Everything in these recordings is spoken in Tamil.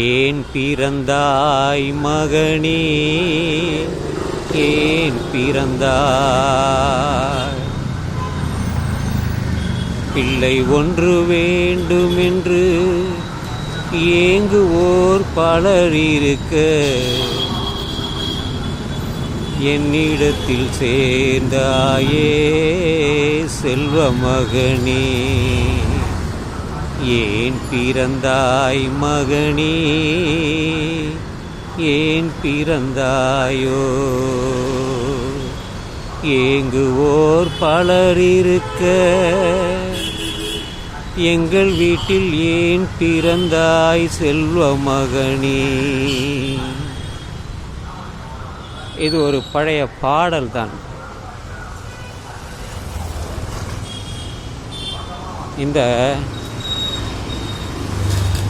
ஏன் பிறந்தாய் மகனே, ஏன் பிறந்தாய்? பிள்ளை ஒன்று வேண்டுமென்று ஏங்குவோர் பலர் இருக்க, என்னிடத்தில் சேர்ந்தாயே செல்வ மகனே. ஏன் பிறந்தாய் மகனே, ஏன் பிறந்தாயோ? ஏங்குவோர் பலர் இருக்க, எங்கள் வீட்டில் ஏன் பிறந்தாய் செல்வ மகனே? இது ஒரு பழைய பாடல் தான். இந்த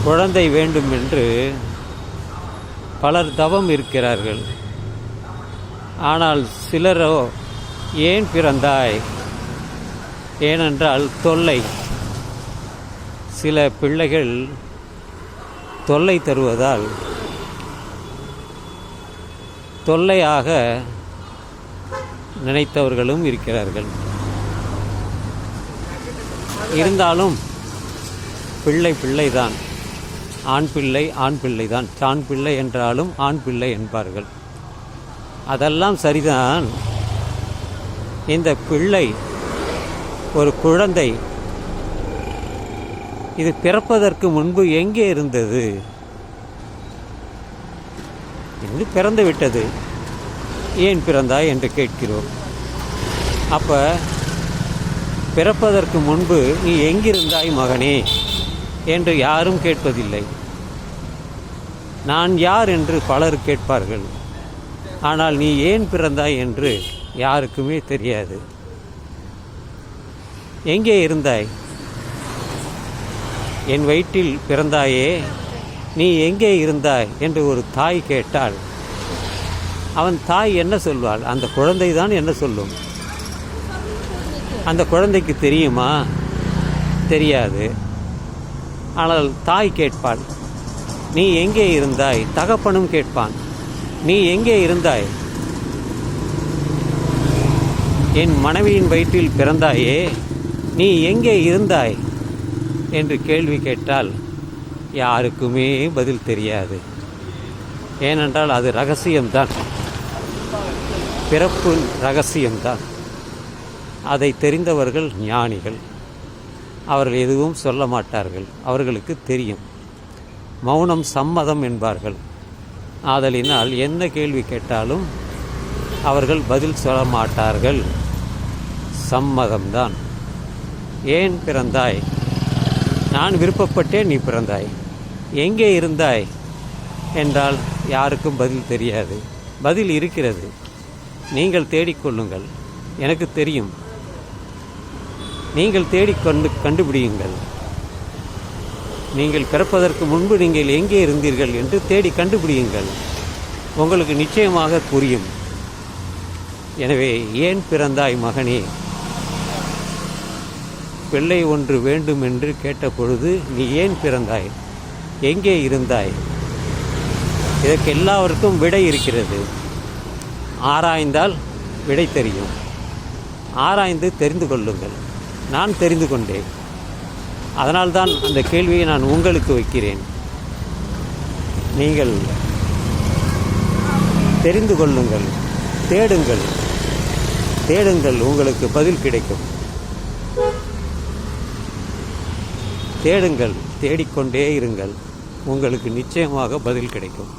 குழந்தை வேண்டும் என்று பலர் தவம் இருக்கிறார்கள். ஆனால் சிலரோ ஏன் பிறந்தாய்? ஏனென்றால் தொல்லை. சில பிள்ளைகள் தொல்லை தருவதால் தொல்லையாக நினைத்தவர்களும் இருக்கிறார்கள். இருந்தாலும் பிள்ளை பிள்ளைதான், ஆண் பிள்ளை ஆண் பிள்ளைதான். ஆண் பிள்ளை என்றாலும் ஆண் பிள்ளை என்பார்கள். அதெல்லாம் சரிதான். இந்த பிள்ளை ஒரு குழந்தை, இது பிறப்பதற்கு முன்பு எங்கே இருந்தது? இது பிறந்து விட்டது, ஏன் பிறந்தாய் என்று கேட்கிறோம். அப்போ பிறப்பதற்கு முன்பு நீ எங்கிருந்தாய் மகனே என்று யாரும் கேட்பதில்லை. நான் யார் என்று பலர் கேட்பார்கள். ஆனால் நீ ஏன் பிறந்தாய் என்று யாருக்குமே தெரியாது. எங்கே இருந்தாய்? என் வயிற்றில் பிறந்தாயே, நீ எங்கே இருந்தாய் என்று ஒரு தாய் கேட்டால் அவன் தாய் என்ன சொல்வாள்? அந்த குழந்தை தான் என்ன சொல்லும்? அந்த குழந்தைக்கு தெரியுமா? தெரியாது. ஆனால் தாய் கேட்பாள், நீ எங்கே இருந்தாய்? தகப்பனும் கேட்பான், நீ எங்கே இருந்தாய்? என் மனைவியின் வயிற்றில் பிறந்தாயே, நீ எங்கே இருந்தாய் என்று கேள்வி கேட்டால் யாருக்குமே பதில் தெரியாது. ஏனென்றால் அது ரகசியம்தான், பிறப்பு ரகசியம்தான். அதை தெரிந்தவர்கள் ஞானிகள். அவர்கள் எதுவும் சொல்ல மாட்டார்கள், அவர்களுக்கு தெரியும். மௌனம் சம்மதம் என்பார்கள். ஆதலினால் என்ன கேள்வி கேட்டாலும் அவர்கள் பதில் சொல்ல மாட்டார்கள். சம்மதம்தான். ஏன் பிறந்தாய்? நான் விருப்பப்பட்டேன், நீ பிறந்தாய். எங்கே இருந்தாய் என்றால் யாருக்கும் பதில் தெரியாது. பதில் இருக்கிறது, நீங்கள் தேடிக்கொள்ளுங்கள். எனக்கு தெரியும், நீங்கள் தேடிக்கொண்டு கண்டுபிடியுங்கள். நீங்கள் பிறப்பதற்கு முன்பு நீங்கள் எங்கே இருந்தீர்கள் என்று தேடி கண்டுபிடியுங்கள். உங்களுக்கு நிச்சயமாக புரியும். எனவே ஏன் பிறந்தாய் மகனே? பிள்ளை ஒன்று வேண்டும் என்று கேட்ட பொழுது நீ ஏன் பிறந்தாய்? எங்கே இருந்தாய்? இதற்கு எல்லாருக்கும் விடை இருக்கிறது. ஆராய்ந்தால் விடை தெரியும். ஆராய்ந்து தெரிந்து கொள்ளுங்கள். நான் தெரிந்து கொண்டேன். அதனால்தான் அந்த கேள்வியை நான் உங்களுக்கு வைக்கிறேன். நீங்கள் தெரிந்து கொள்ளுங்கள், தேடுங்கள். தேடுங்கள், உங்களுக்கு பதில் கிடைக்கும். தேடுங்கள், தேடிக்கொண்டே இருங்கள், உங்களுக்கு நிச்சயமாக பதில் கிடைக்கும்.